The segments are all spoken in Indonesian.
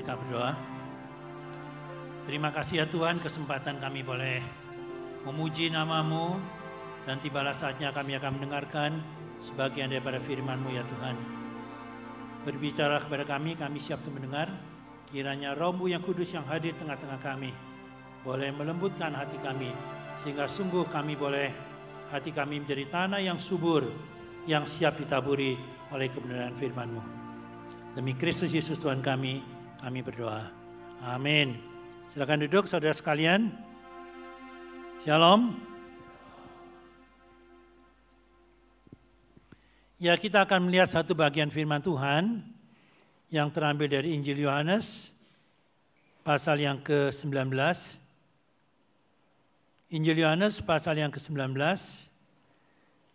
kita berdoa. Terima kasih ya Tuhan, kesempatan kami boleh memuji nama-Mu, dan tibalah saatnya kami akan mendengarkan sebagian daripada firman-Mu ya Tuhan. Berbicara kepada kami siap untuk mendengar. Kiranya Roh-Mu yang kudus yang hadir tengah-tengah kami boleh melembutkan hati kami, sehingga sungguh hati kami menjadi tanah yang subur, yang siap ditaburi oleh kebenaran firman-Mu. Demi Kristus Yesus Tuhan kami berdoa. Amin. Silakan duduk saudara sekalian. Shalom. Ya, kita akan melihat satu bagian firman Tuhan yang terambil dari Injil Yohanes pasal yang ke-19. Injil Yohanes pasal yang ke-19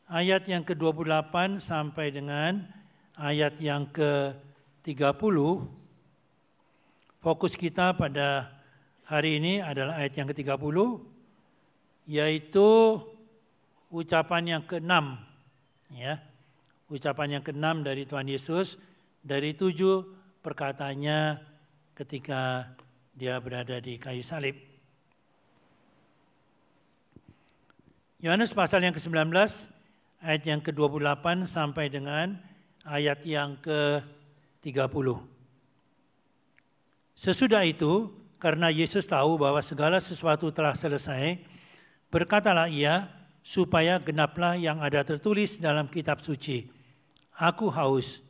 ayat yang ke-28 sampai dengan ayat yang ke-30. Fokus kita pada hari ini adalah ayat yang ke-30, yaitu ucapan yang ke-6, ya. Ucapan yang ke-6 dari Tuhan Yesus dari 7 perkataannya ketika dia berada di kayu salib. Yohanes pasal yang ke-19 ayat yang ke-28 sampai dengan ayat yang ke-30. Sesudah itu, karena Yesus tahu bahwa segala sesuatu telah selesai, berkatalah ia, supaya genaplah yang ada tertulis dalam kitab suci. Aku haus.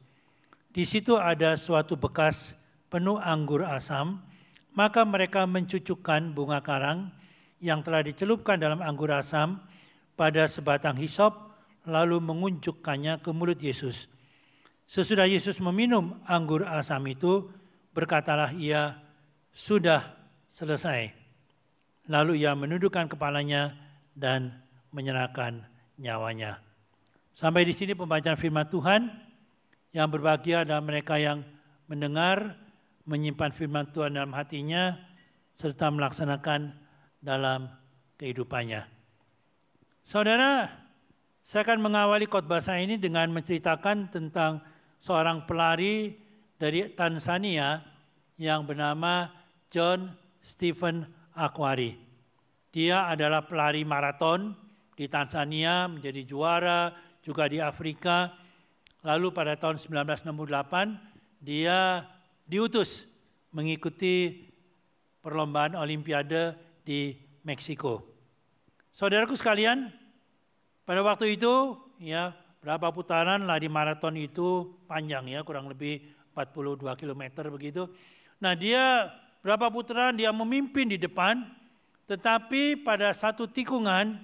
Di situ ada suatu bekas penuh anggur asam, maka mereka mencucukkan bunga karang yang telah dicelupkan dalam anggur asam pada sebatang hisop, lalu mengunjukkannya ke mulut Yesus. Sesudah Yesus meminum anggur asam itu, berkatalah ia, sudah selesai. Lalu ia menundukkan kepalanya dan menyerahkan nyawanya. Sampai di sini pembacaan firman Tuhan. Yang berbahagia adalah mereka yang mendengar, menyimpan firman Tuhan dalam hatinya, serta melaksanakan dalam kehidupannya. Saudara, saya akan mengawali khotbah saya ini dengan menceritakan tentang seorang pelari dari Tanzania yang bernama John Stephen Akhwari. Dia adalah pelari maraton di Tanzania, menjadi juara juga di Afrika. Lalu pada tahun 1968 dia diutus mengikuti perlombaan Olimpiade di Meksiko. Saudaraku sekalian, pada waktu itu ya, berapa putaran lari maraton itu panjang ya, kurang lebih 42 km begitu. Nah, dia berapa putaran dia memimpin di depan, tetapi pada satu tikungan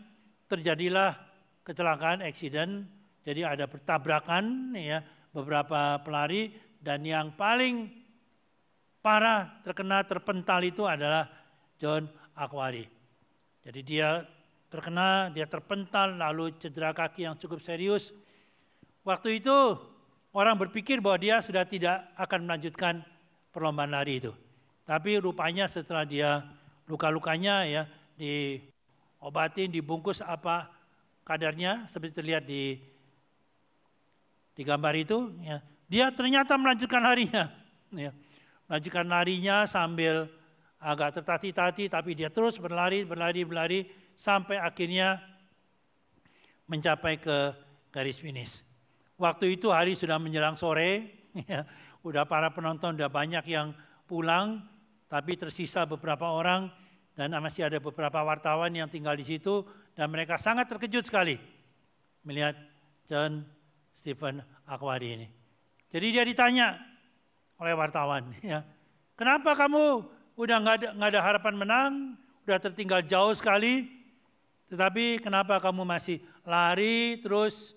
terjadilah kecelakaan, accident. Jadi ada bertabrakan ya, beberapa pelari, dan yang paling parah terpental itu adalah John Akhwari. Jadi dia terpental lalu cedera kaki yang cukup serius. Waktu itu orang berpikir bahwa dia sudah tidak akan melanjutkan perlombaan lari itu. Tapi rupanya setelah dia luka-lukanya ya diobatin, dibungkus apa kadarnya seperti terlihat di gambar itu, ya, dia ternyata melanjutkan larinya. Ya, melanjutkan larinya sambil agak tertati-tati, tapi dia terus berlari sampai akhirnya mencapai ke garis finish. Waktu itu hari sudah menjelang sore, ya, udah para penonton udah banyak yang pulang, tapi tersisa beberapa orang dan masih ada beberapa wartawan yang tinggal di situ, dan mereka sangat terkejut sekali melihat John Stephen Akhwari ini. Jadi dia ditanya oleh wartawan, ya, kenapa kamu udah nggak ada harapan menang, udah tertinggal jauh sekali, tetapi kenapa kamu masih lari terus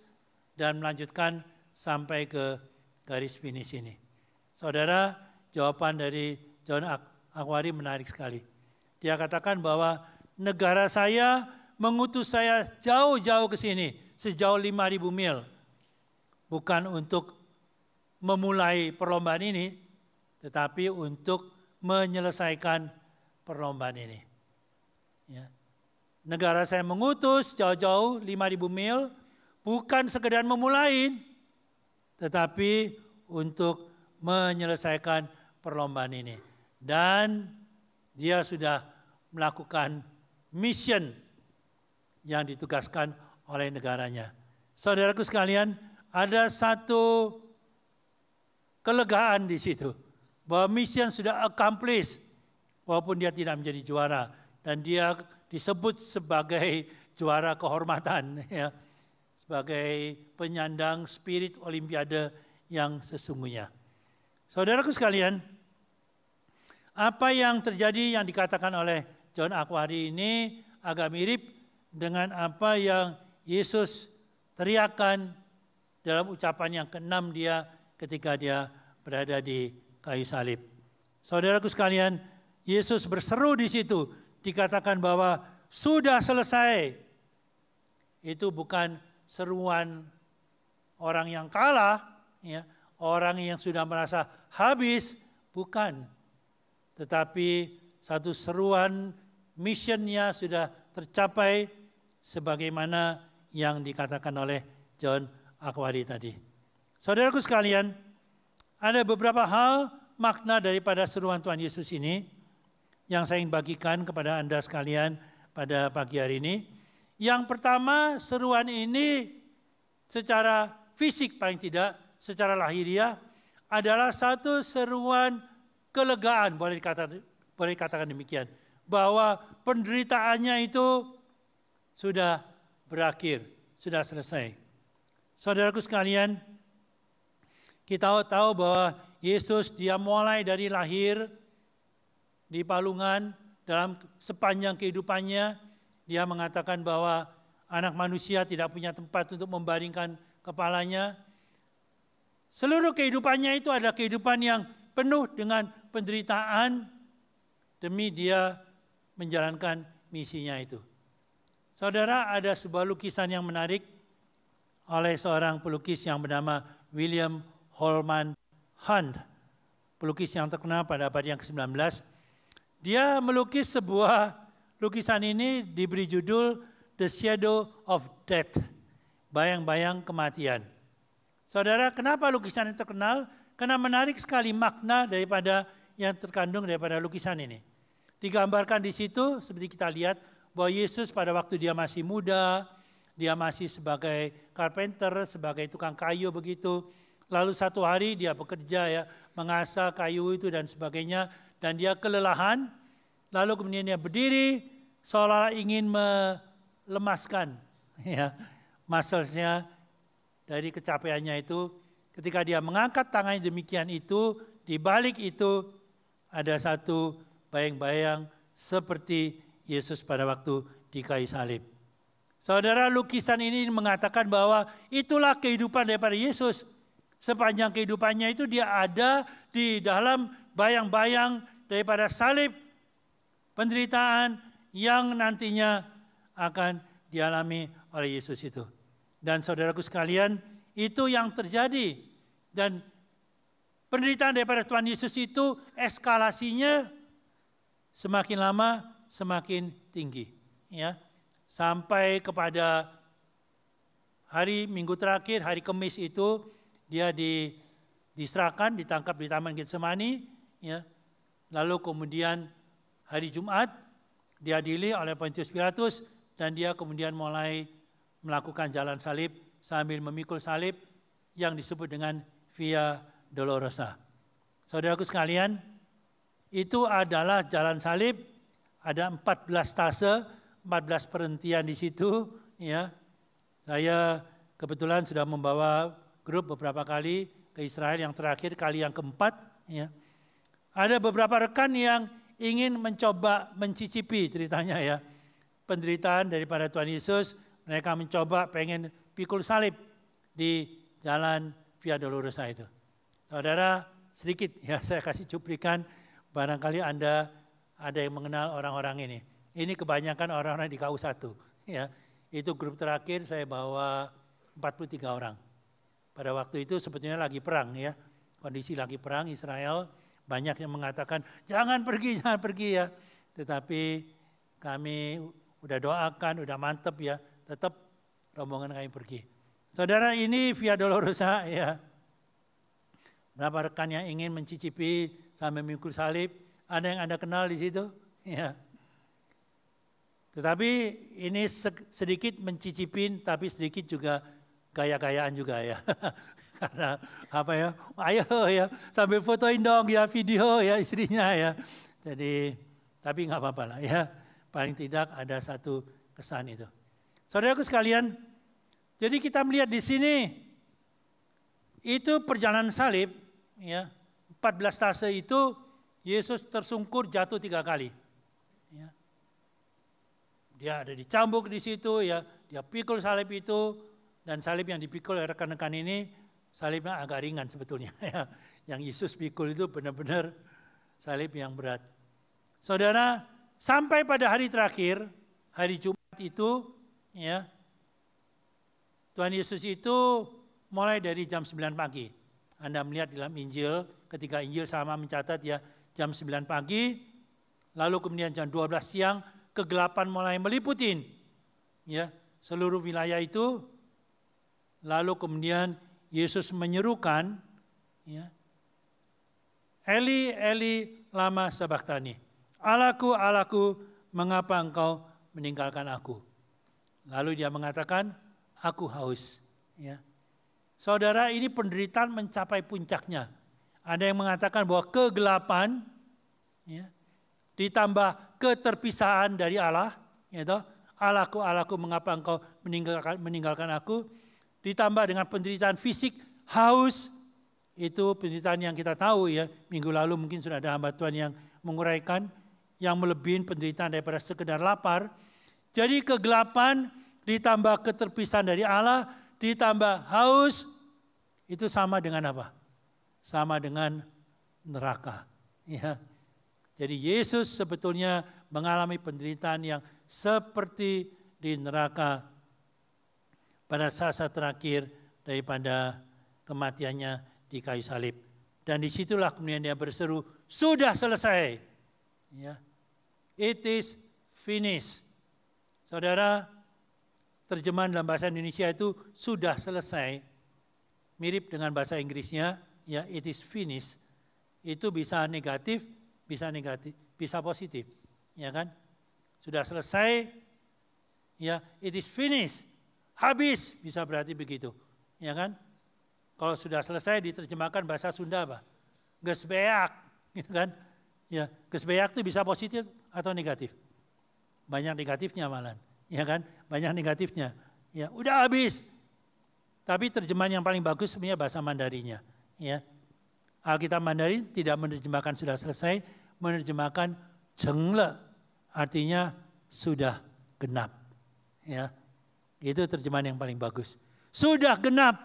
dan melanjutkan sampai ke garis finish ini? Saudara, jawaban dari John Akhwari menarik sekali. Dia katakan bahwa negara saya mengutus saya jauh-jauh ke sini, sejauh 5.000 mil. Bukan untuk memulai perlombaan ini, tetapi untuk menyelesaikan perlombaan ini. Ya. Negara saya mengutus jauh-jauh 5.000 mil, bukan sekedar memulai, tetapi untuk menyelesaikan perlombaan ini. dan dia sudah melakukan mission yang ditugaskan oleh negaranya. Saudaraku sekalian, ada satu kelegaan di situ bahwa mission sudah accomplished walaupun dia tidak menjadi juara, dan dia disebut sebagai juara kehormatan, ya, sebagai penyandang spirit olimpiade yang sesungguhnya. Saudaraku sekalian, apa yang terjadi yang dikatakan oleh John Akhwari ini agak mirip dengan apa yang Yesus teriakan dalam ucapan yang ke-6 dia ketika dia berada di kayu salib. Saudaraku sekalian, Yesus berseru di situ, dikatakan bahwa sudah selesai. Itu bukan seruan orang yang kalah, ya, orang yang sudah merasa habis, bukan. Tetapi satu seruan missionnya sudah tercapai sebagaimana yang dikatakan oleh John Akhwari tadi. Saudaraku sekalian, ada beberapa hal makna daripada seruan Tuhan Yesus ini yang saya ingin bagikan kepada Anda sekalian pada pagi hari ini. Yang pertama, seruan ini secara fisik paling tidak, secara lahiriah adalah satu seruan kelegaan, boleh dikatakan demikian, bahwa penderitaannya itu sudah berakhir, sudah selesai. Saudaraku sekalian, kita tahu bahwa Yesus dia mulai dari lahir di palungan, dalam sepanjang kehidupannya dia mengatakan bahwa anak manusia tidak punya tempat untuk membaringkan kepalanya. Seluruh kehidupannya itu adalah kehidupan yang penuh dengan penderitaan demi dia menjalankan misinya itu. Saudara, ada sebuah lukisan yang menarik oleh seorang pelukis yang bernama William Holman Hunt, pelukis yang terkenal pada abad yang ke-19. Dia melukis sebuah lukisan ini diberi judul The Shadow of Death, bayang-bayang kematian. Saudara, kenapa lukisan ini terkenal? Karena menarik sekali makna daripada yang terkandung daripada lukisan ini. Digambarkan di situ seperti kita lihat bahwa Yesus pada waktu dia masih muda, dia masih sebagai carpenter, sebagai tukang kayu begitu. Lalu satu hari dia bekerja, ya, mengasah kayu itu dan sebagainya, dan dia kelelahan. Lalu kemudian dia berdiri seolah ingin melemaskan, ya, muscle-nya dari kecapeannya itu. Ketika dia mengangkat tangannya demikian itu, di balik itu ada satu bayang-bayang seperti Yesus pada waktu di kayu salib. Saudara, lukisan ini mengatakan bahwa itulah kehidupan daripada Yesus. Sepanjang kehidupannya itu dia ada di dalam bayang-bayang daripada salib, penderitaan yang nantinya akan dialami oleh Yesus itu. Dan saudaraku sekalian, itu yang terjadi. Dan penderitaan daripada Tuhan Yesus itu eskalasinya semakin lama semakin tinggi, ya. Sampai kepada hari Minggu terakhir, hari Kamis itu dia diserahkan, ditangkap di Taman Getsemani, ya. Lalu kemudian hari Jumat diadili oleh Pontius Pilatus dan dia kemudian mulai melakukan jalan salib sambil memikul salib yang disebut dengan Via Dolorosa. Saudaraku sekalian, itu adalah jalan salib, ada 14 stase, 14 perhentian di situ, ya. Saya kebetulan sudah membawa grup beberapa kali ke Israel, yang terakhir kali yang keempat, ya. Ada beberapa rekan yang ingin mencoba mencicipi ceritanya, ya, penderitaan daripada Tuhan Yesus. Mereka mencoba pengen pikul salib di jalan Via Dolorosa itu. Saudara, sedikit ya saya kasih cuplikan, barangkali Anda ada yang mengenal orang-orang ini. Ini kebanyakan orang-orang di KU1, ya. Itu grup terakhir saya bawa 43 orang. Pada waktu itu sebetulnya lagi perang, ya. Kondisi lagi perang Israel, banyak yang mengatakan jangan pergi ya. Tetapi kami udah doakan, udah mantep ya, tetap rombongan kami pergi. Saudara, ini Via Dolorosa, ya. Berapa rekan yang ingin mencicipi sambil memikul salib, Ada yang Anda kenal di situ? Ya. Tetapi ini sedikit mencicipin, tapi sedikit juga gaya-gayaan juga ya. Karena apa ya, ayo ya sambil fotoin dong ya video ya istrinya ya. Jadi tapi nggak apa-apa lah ya. Paling tidak ada satu kesan itu. Saudaraku sekalian, jadi kita melihat di sini itu perjalanan salib ya. 14 tase itu Yesus tersungkur jatuh 3 kali. Ya. Dia ada dicambuk di situ ya, dia pikul salib itu, dan salib yang dipikul oleh rekan-rekan ini salibnya agak ringan sebetulnya ya. Yang Yesus pikul itu benar-benar salib yang berat. Saudara, sampai pada hari terakhir, hari Jumat itu ya, Tuhan Yesus itu mulai dari jam 9 pagi. Anda melihat dalam Injil, ketika Injil sama mencatat ya jam 9 pagi, lalu kemudian jam 12 siang, kegelapan mulai meliputin ya seluruh wilayah itu. Lalu kemudian Yesus menyerukan ya, Eli Eli lama sabachthani, Allahku Allahku mengapa engkau meninggalkan aku. Lalu dia mengatakan aku haus ya. Saudara, ini penderitaan mencapai puncaknya. Ada yang mengatakan bahwa kegelapan ya, ditambah keterpisahan dari Allah, yaitu Allahku, Allahku, mengapa engkau meninggalkan aku, ditambah dengan penderitaan fisik, haus, itu penderitaan yang kita tahu ya, minggu lalu mungkin sudah ada hamba Tuhan yang menguraikan, yang melebihi penderitaan daripada sekedar lapar. Jadi kegelapan ditambah keterpisahan dari Allah, ditambah haus, itu sama dengan apa? Sama dengan neraka. Ya. Jadi Yesus sebetulnya mengalami penderitaan yang seperti di neraka pada saat terakhir daripada kematiannya di kayu salib. Dan disitulah kemudian dia berseru, sudah selesai. Ya. It is finished. Saudara, terjemahan dalam bahasa Indonesia itu sudah selesai. Mirip dengan bahasa Inggrisnya, ya it is finished. Itu bisa negatif, bisa positif, ya kan? Sudah selesai, ya it is finished, habis, bisa berarti begitu, ya kan? Kalau sudah selesai diterjemahkan bahasa Sunda apa? Gesbeak, gitu kan? Ya, gesbeak itu bisa positif atau negatif? Banyak negatifnya malah, ya kan? Banyak negatifnya, ya udah habis. Tapi terjemahan yang paling bagus sebenarnya bahasa Mandarinya, ya. Alkitab Mandarin tidak menerjemahkan sudah selesai, menerjemahkan cengle, artinya sudah genap. Ya, itu terjemahan yang paling bagus. Sudah genap,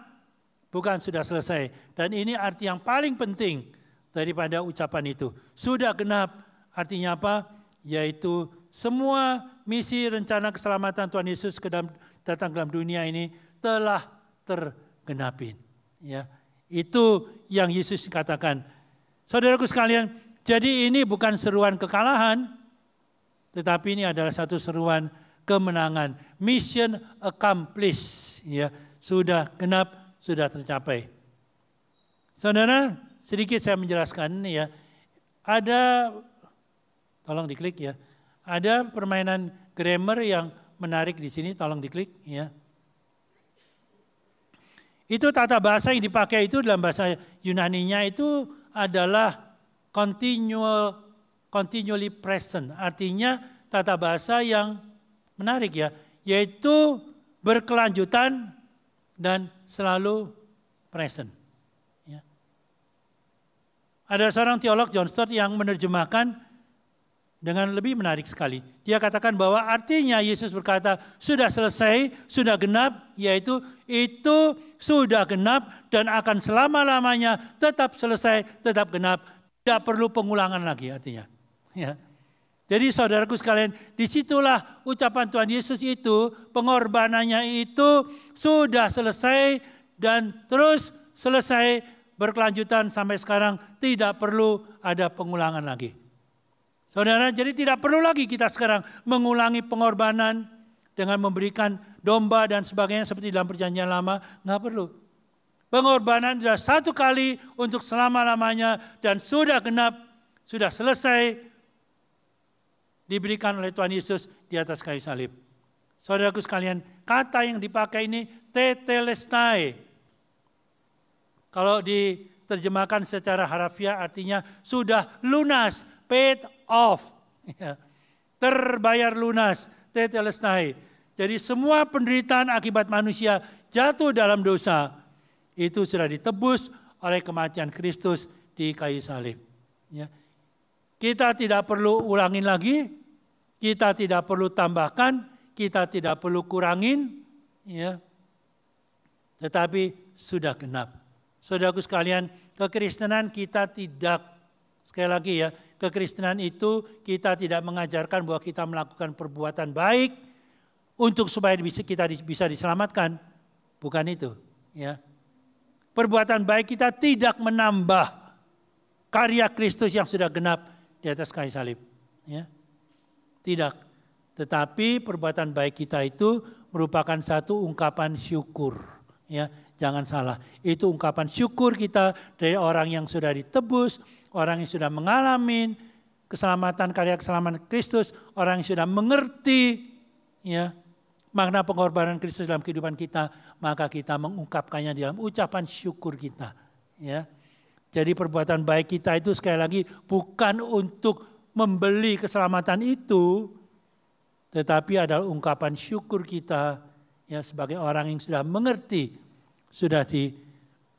bukan sudah selesai. Dan ini arti yang paling penting daripada ucapan itu. Sudah genap artinya apa? Yaitu semua misi rencana keselamatan Tuhan Yesus datang ke dalam dunia ini telah tergenapin. Ya. Itu yang Yesus katakan. Saudaraku sekalian, jadi ini bukan seruan kekalahan, tetapi ini adalah satu seruan kemenangan. Mission accomplished. Ya, sudah genap, sudah tercapai. Saudara, sedikit saya menjelaskan ya. Ada, tolong diklik ya. Ada permainan grammar yang menarik di sini, tolong diklik ya. Itu tata bahasa yang dipakai itu dalam bahasa Yunaninya itu adalah continually present. Artinya tata bahasa yang menarik ya, yaitu berkelanjutan dan selalu present. Ya. Ada seorang teolog John Stott yang menerjemahkan dengan lebih menarik sekali. Dia katakan bahwa artinya Yesus berkata sudah selesai, sudah genap, yaitu itu sudah genap dan akan selama-lamanya tetap selesai, tetap genap. Tidak perlu pengulangan lagi artinya. Ya. Jadi saudaraku sekalian, disitulah ucapan Tuhan Yesus itu, pengorbanannya itu sudah selesai dan terus selesai berkelanjutan sampai sekarang, tidak perlu ada pengulangan lagi. Saudara, jadi tidak perlu lagi kita sekarang mengulangi pengorbanan dengan memberikan domba dan sebagainya seperti dalam perjanjian lama, nggak perlu. Pengorbanan sudah satu kali untuk selama-lamanya dan sudah genap, sudah selesai diberikan oleh Tuhan Yesus di atas kayu salib. Saudaraku sekalian, kata yang dipakai ini tetelestai. Kalau diterjemahkan secara harafiah artinya sudah lunas, paid off. Terbayar lunas, tetelestai. Jadi semua penderitaan akibat manusia jatuh dalam dosa, itu sudah ditebus oleh kematian Kristus di kayu salib. Kita tidak perlu ulangin lagi, kita tidak perlu tambahkan, kita tidak perlu kurangin, tetapi sudah genap. Saudaraku sekalian, kekristenan kita tidak, sekali lagi ya, kekristenan itu kita tidak mengajarkan bahwa kita melakukan perbuatan baik untuk supaya kita bisa diselamatkan. Bukan itu. Perbuatan baik kita tidak menambah karya Kristus yang sudah genap di atas kayu salib. Tidak. Tetapi perbuatan baik kita itu merupakan satu ungkapan syukur. Jangan salah. Itu ungkapan syukur kita dari orang yang sudah ditebus, orang yang sudah mengalami keselamatan, karya keselamatan Kristus, orang yang sudah mengerti makna pengorbanan Kristus dalam kehidupan kita, maka kita mengungkapkannya dalam ucapan syukur kita. Jadi perbuatan baik kita itu sekali lagi bukan untuk membeli keselamatan itu, tetapi adalah ungkapan syukur kita sebagai orang yang sudah mengerti,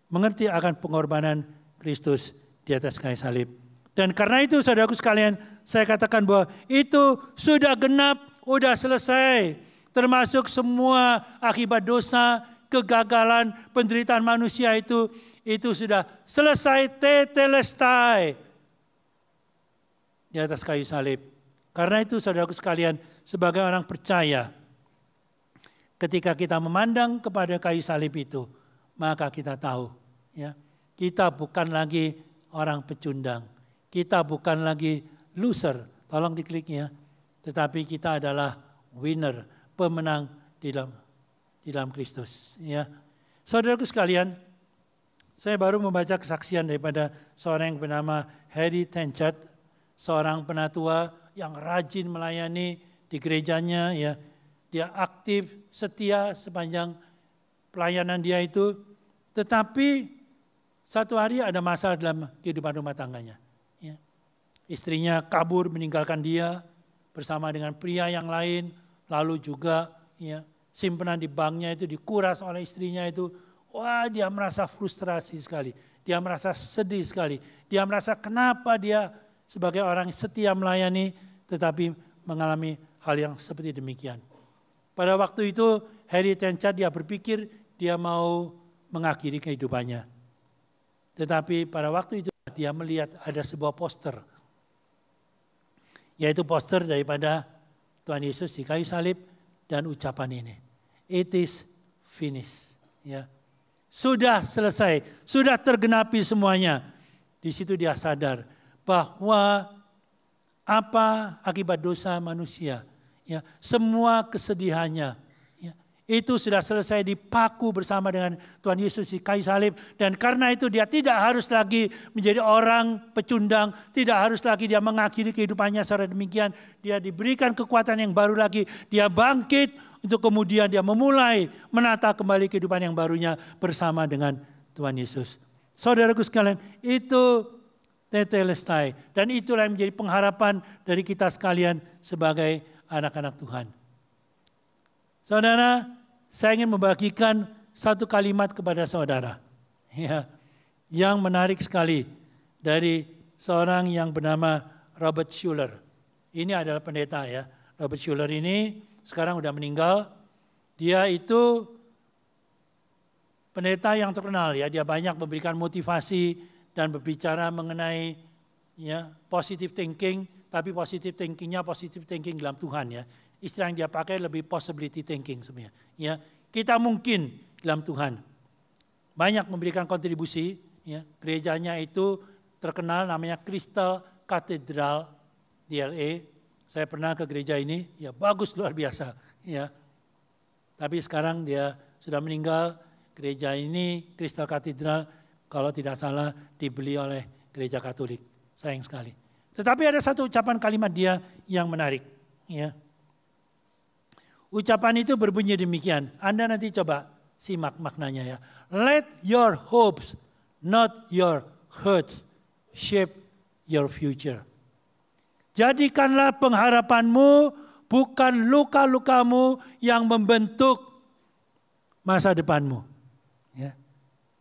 mengerti akan pengorbanan Kristus di atas kayu salib. Dan karena itu saudaraku sekalian, saya katakan bahwa itu sudah genap, sudah selesai. Termasuk semua akibat dosa, kegagalan, penderitaan manusia itu sudah selesai tetelestai di atas kayu salib. Karena itu saudaraku sekalian, sebagai orang percaya, ketika kita memandang kepada kayu salib itu, maka kita tahu kita bukan lagi orang pecundang, kita bukan lagi loser, tolong dikliknya, tetapi kita adalah winner, pemenang di dalam Kristus. Saudaraku sekalian, saya baru membaca kesaksian daripada seorang yang bernama Harry Tenchat, seorang penatua yang rajin melayani di gerejanya. Dia aktif, setia sepanjang pelayanan dia itu. Tetapi satu hari ada masalah dalam kehidupan rumah tangganya. Istrinya kabur meninggalkan dia bersama dengan pria yang lain. Lalu juga simpanan di banknya itu dikuras oleh istrinya itu. Wah, dia merasa frustrasi sekali. Dia merasa sedih sekali. Dia merasa kenapa dia sebagai orang setia melayani tetapi mengalami hal yang seperti demikian. Pada waktu itu Harry Tenchat dia berpikir dia mau mengakhiri kehidupannya. Tetapi pada waktu itu dia melihat ada sebuah poster. Yaitu poster daripada Tuhan Yesus di kayu salib dan ucapan ini. It is finished. Sudah selesai, sudah tergenapi semuanya. Di situ dia sadar bahwa apa akibat dosa manusia, semua kesedihannya, itu sudah selesai dipaku bersama dengan Tuhan Yesus di kayu salib. Dan karena itu dia tidak harus lagi menjadi orang pecundang. Tidak harus lagi dia mengakhiri kehidupannya secara demikian. Dia diberikan kekuatan yang baru lagi. Dia bangkit untuk kemudian dia memulai menata kembali kehidupan yang barunya bersama dengan Tuhan Yesus. Saudaraku sekalian, itu tetelestai. Dan itulah yang menjadi pengharapan dari kita sekalian sebagai anak-anak Tuhan. Saudara, saya ingin membagikan satu kalimat kepada saudara. Yang menarik sekali dari seorang yang bernama Robert Schuller. Ini adalah pendeta ya. Robert Schuller ini sekarang udah meninggal. Dia itu pendeta yang terkenal ya. Dia banyak memberikan motivasi dan berbicara mengenai positive thinking. Tapi positive thinkingnya positive thinking dalam Tuhan ya. Istilah yang dia pakai lebih possibility thinking sebenarnya. Kita mungkin dalam Tuhan. Banyak memberikan kontribusi. Gerejanya itu terkenal namanya Crystal Cathedral di LA. Saya pernah ke gereja ini, ya bagus luar biasa. Tapi sekarang dia sudah meninggal. Gereja ini Crystal Cathedral kalau tidak salah dibeli oleh gereja Katolik. Sayang sekali. Tetapi ada satu ucapan kalimat dia yang menarik. Ya. Ucapan itu berbunyi demikian. Anda nanti coba simak maknanya ya. Let your hopes, not your hurts, shape your future. Jadikanlah pengharapanmu bukan luka-lukamu yang membentuk masa depanmu. Ya.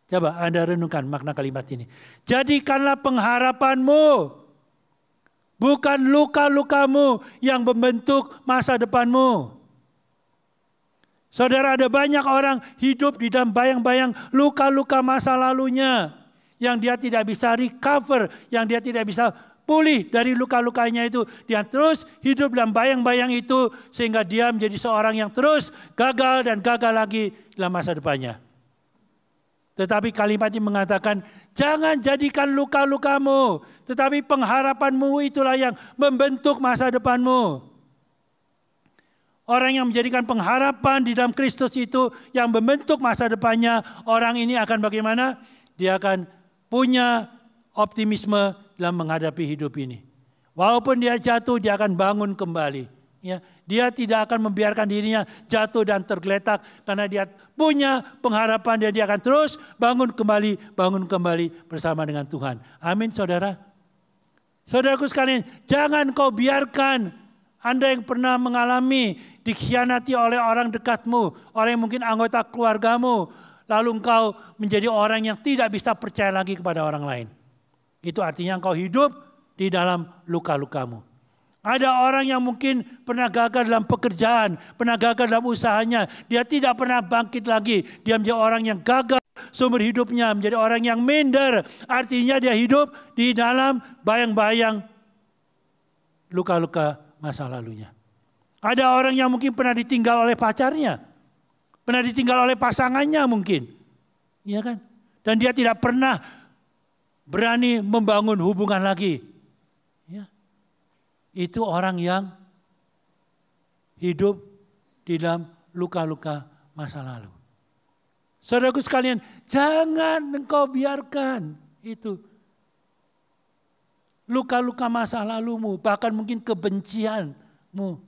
Coba Anda renungkan makna kalimat ini. Jadikanlah pengharapanmu bukan luka-lukamu yang membentuk masa depanmu. Saudara, ada banyak orang hidup di dalam bayang-bayang luka-luka masa lalunya. Yang dia tidak bisa recover, yang dia tidak bisa pulih dari luka-lukanya itu. Dia terus hidup dalam bayang-bayang itu sehingga dia menjadi seorang yang terus gagal dan gagal lagi dalam masa depannya. Tetapi kalimat ini mengatakan, jangan jadikan luka-lukamu, tetapi pengharapanmu itulah yang membentuk masa depanmu. Orang yang menjadikan pengharapan di dalam Kristus itu yang membentuk masa depannya, orang ini akan bagaimana? Dia akan punya optimisme dalam menghadapi hidup ini. Walaupun dia jatuh, dia akan bangun kembali. Ya, dia tidak akan membiarkan dirinya jatuh dan tergeletak karena dia punya pengharapan dan dia akan terus bangun kembali bersama dengan Tuhan. Amin, saudara. Saudaraku sekalian, jangan kau biarkan Anda yang pernah mengalami dikhianati oleh orang dekatmu, orang yang mungkin anggota keluargamu, lalu engkau menjadi orang yang tidak bisa percaya lagi kepada orang lain. Itu artinya engkau hidup di dalam luka-lukamu. Ada orang yang mungkin pernah gagal dalam pekerjaan, pernah gagal dalam usahanya. Dia tidak pernah bangkit lagi. Dia menjadi orang yang gagal seumur hidupnya, menjadi orang yang minder. Artinya dia hidup di dalam bayang-bayang luka-luka masa lalunya. Ada orang yang mungkin pernah ditinggal oleh pacarnya, pernah ditinggal oleh pasangannya mungkin. Ya kan? Dan dia tidak pernah berani membangun hubungan lagi. Ya. Itu orang yang hidup di dalam luka-luka masa lalu. Saudaraku sekalian, jangan engkau biarkan itu luka-luka masa lalumu, bahkan mungkin kebencianmu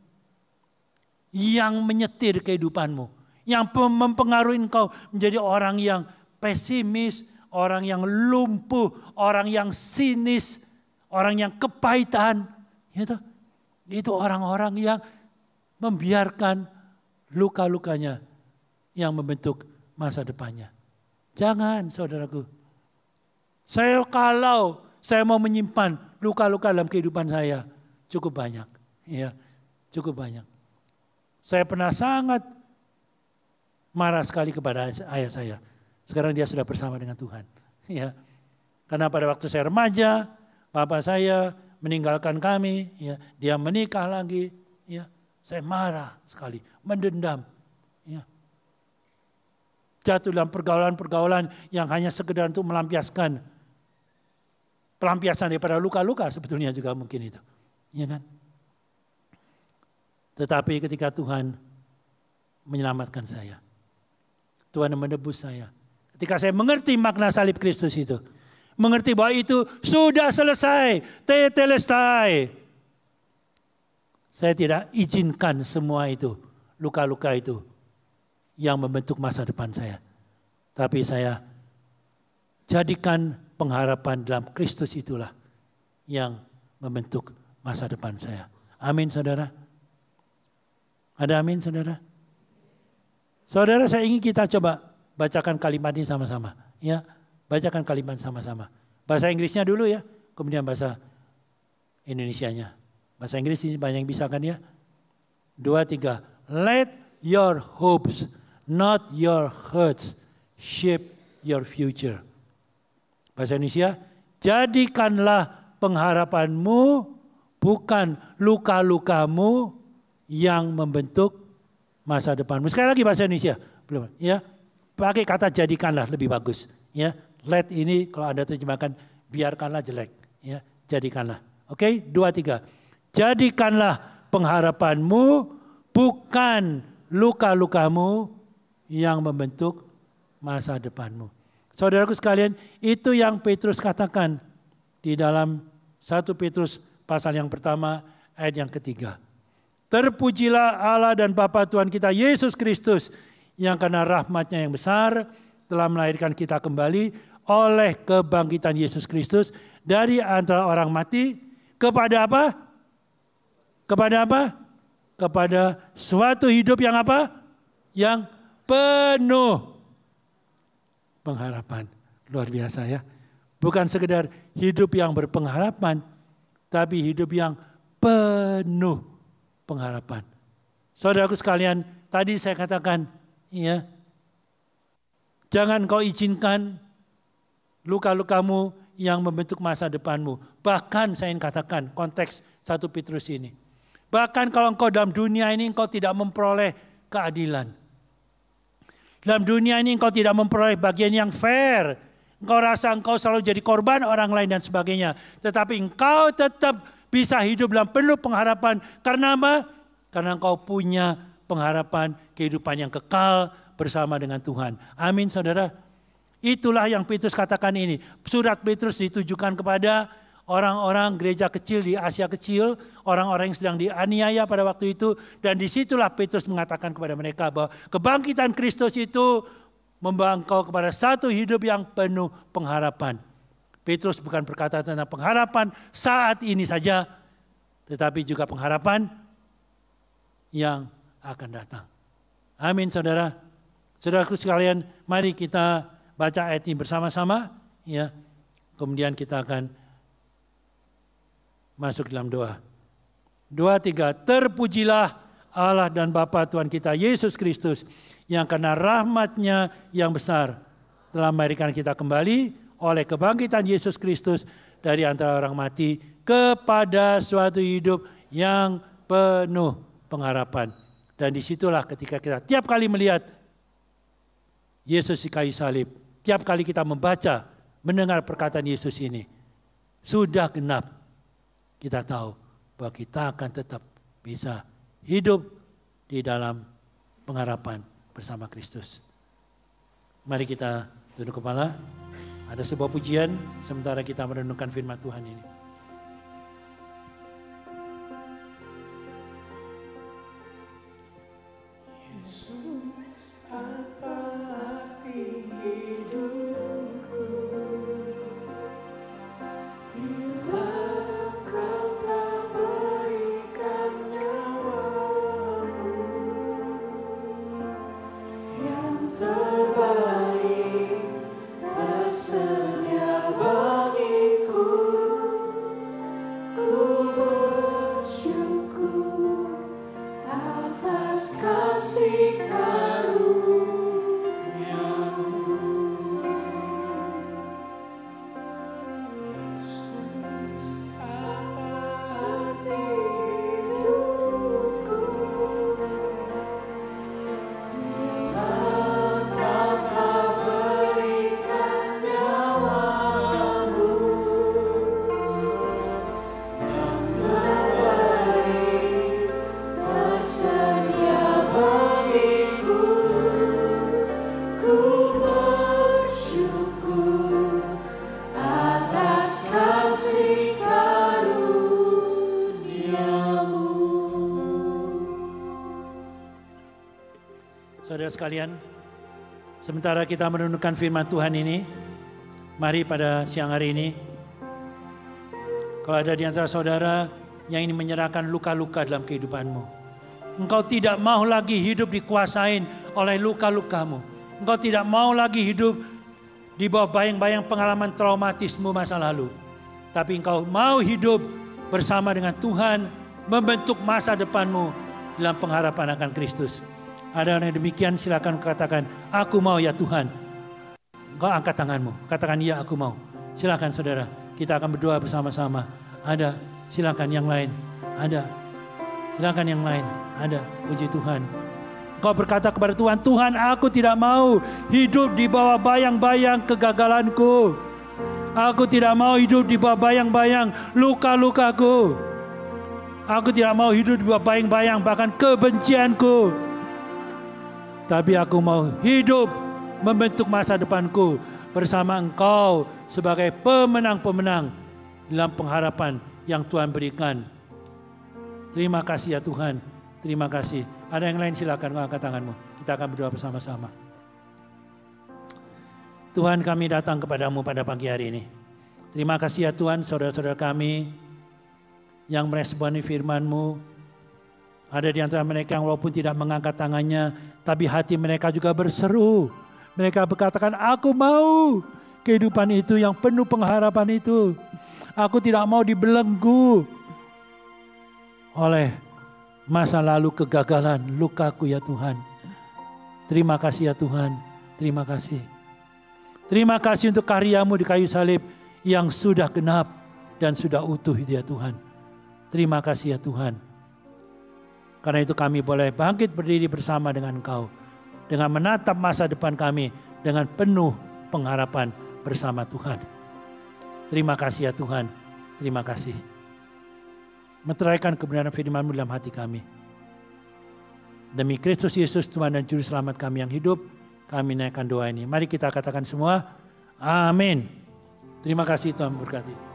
yang menyetir kehidupanmu, yang mempengaruhi engkau menjadi orang yang pesimis, orang yang lumpuh, orang yang sinis, orang yang kepahitan. Itu orang-orang yang membiarkan luka-lukanya yang membentuk masa depannya. Jangan, saudaraku. Kalau saya mau menyimpan luka-luka dalam kehidupan saya, cukup banyak. Ya, cukup banyak. Saya pernah sangat marah sekali kepada ayah saya. Sekarang dia sudah bersama dengan Tuhan. Ya, karena pada waktu saya remaja, bapak saya meninggalkan kami, ya, dia menikah lagi, ya, saya marah sekali, mendendam, ya. Jatuh dalam pergaulan-pergaulan yang hanya sekedar untuk melampiaskan pelampiasan daripada luka-luka sebetulnya juga mungkin itu, ya kan? Tetapi ketika Tuhan menyelamatkan saya, Tuhan menebus saya, ketika saya mengerti makna salib Kristus itu, mengerti bahwa itu sudah selesai, tetelestai. Saya tidak izinkan semua itu, luka-luka itu yang membentuk masa depan saya. Tapi saya jadikan pengharapan dalam Kristus itulah yang membentuk masa depan saya. Amin, saudara. Ada amin, saudara? Saudara, saya ingin kita coba bacakan kalimat ini sama-sama. Ya. Bacakan kalimat sama-sama. Bahasa Inggrisnya dulu ya, kemudian bahasa Indonesianya. Bahasa Inggris ini banyak yang bisa kan ya. 2, 3. Let your hopes, not your hurts, shape your future. Bahasa Indonesia, jadikanlah pengharapanmu bukan luka-lukamu yang membentuk masa depanmu. Sekali lagi bahasa Indonesia, belum ya. Pakai kata jadikanlah lebih bagus ya. Let ini kalau Anda terjemahkan biarkanlah jelek, ya, jadikanlah. Oke, 2, 3. Jadikanlah pengharapanmu bukan luka-lukamu yang membentuk masa depanmu. Saudaraku sekalian, itu yang Petrus katakan di dalam 1 Petrus pasal yang pertama ayat yang ketiga. Terpujilah Allah dan Bapa Tuhan kita Yesus Kristus yang karena rahmat-Nya yang besar telah melahirkan kita kembali oleh kebangkitan Yesus Kristus dari antara orang mati kepada apa? Kepada apa? Kepada suatu hidup yang apa? Yang penuh pengharapan. Luar biasa ya. Bukan sekedar hidup yang berpengharapan, tapi hidup yang penuh pengharapan. Saudaraku sekalian, tadi saya katakan, ya, jangan kau izinkan luka-lukamu yang membentuk masa depanmu. Bahkan saya ingin katakan konteks 1 Petrus ini. Bahkan kalau engkau dalam dunia ini engkau tidak memperoleh keadilan. Dalam dunia ini engkau tidak memperoleh bagian yang fair. Engkau rasa engkau selalu jadi korban orang lain dan sebagainya. Tetapi engkau tetap bisa hidup dalam penuh pengharapan. Karena apa? Karena engkau punya pengharapan kehidupan yang kekal bersama dengan Tuhan. Amin saudara. Itulah yang Petrus katakan ini. Surat Petrus ditujukan kepada orang-orang gereja kecil di Asia kecil. Orang-orang yang sedang dianiaya pada waktu itu. Dan disitulah Petrus mengatakan kepada mereka bahwa kebangkitan Kristus itu membawa engkau kepada satu hidup yang penuh pengharapan. Petrus bukan berkata tentang pengharapan saat ini saja, tetapi juga pengharapan yang akan datang. Amin saudara. Saudaraku sekalian, mari kita baca ayat ini bersama-sama. Ya. Kemudian kita akan masuk dalam doa. 2, 3. Terpujilah Allah dan Bapa Tuhan kita Yesus Kristus yang karena rahmat-Nya yang besar telah melahirkan kita kembali oleh kebangkitan Yesus Kristus dari antara orang mati kepada suatu hidup yang penuh pengharapan. Dan disitulah ketika kita tiap kali melihat Yesus di kayu salib, tiap kali kita membaca, mendengar perkataan Yesus ini, sudah genap, kita tahu bahwa kita akan tetap bisa hidup di dalam pengharapan bersama Kristus. Mari kita tunduk kepala. Ada sebuah pujian sementara kita merenungkan firman Tuhan ini. Yesus, apa arti hidupku bila Kau tak berikan nyawamu yang terbaik tersedia bagiku. Ku bersyukur atas kasih karunia-Mu. Yesus, apa arti hidupku bila Kau tak berikan nyawamu yang terbaik tersedia bagiku. Ku bersyukur atas kasih karunia-Mu. Saudara sekalian, sementara kita merenungkan firman Tuhan ini, mari pada siang hari ini, kalau ada di antara saudara yang ingin menyerahkan luka-luka dalam kehidupanmu, engkau tidak mau lagi hidup dikuasain oleh luka-lukamu, engkau tidak mau lagi hidup di bawah bayang-bayang pengalaman traumatismu masa lalu, tapi engkau mau hidup bersama dengan Tuhan, membentuk masa depanmu dalam pengharapan akan Kristus. Ada orang yang demikian, silakan katakan, aku mau ya Tuhan. Engkau angkat tanganmu, katakan ya aku mau. Silakan saudara, kita akan berdoa bersama-sama. Ada, silakan yang lain. Ada, silakan yang lain. Ada, puji Tuhan. Kau berkata kepada Tuhan, Tuhan aku tidak mau hidup di bawah bayang-bayang kegagalanku. Aku tidak mau hidup di bawah bayang-bayang luka-lukaku. Aku tidak mau hidup di bawah bayang-bayang bahkan kebencianku. Tapi aku mau hidup membentuk masa depanku bersama Engkau sebagai pemenang-pemenang dalam pengharapan yang Tuhan berikan. Terima kasih ya Tuhan. Terima kasih. Ada yang lain silakan angkat tanganmu. Kita akan berdoa bersama-sama. Tuhan, kami datang kepadamu pada pagi hari ini. Terima kasih ya Tuhan, saudara-saudara kami yang meresponi firman-Mu. Ada di antara mereka yang walaupun tidak mengangkat tangannya, tapi hati mereka juga berseru. Mereka berkatakan, aku mau kehidupan itu yang penuh pengharapan itu. Aku tidak mau dibelenggu oleh masa lalu kegagalan, lukaku ya Tuhan. Terima kasih ya Tuhan, terima kasih. Terima kasih untuk karya-Mu di kayu salib yang sudah genap dan sudah utuh ya Tuhan. Terima kasih ya Tuhan. Karena itu kami boleh bangkit berdiri bersama dengan Engkau. Dengan menatap masa depan kami dengan penuh pengharapan bersama Tuhan. Terima kasih ya Tuhan, terima kasih. Meteraikan kebenaran firman-Mu dalam hati kami. Demi Kristus Yesus Tuhan dan Juru Selamat kami yang hidup, kami naikkan doa ini. Mari kita katakan semua, amin. Terima kasih Tuhan berkati.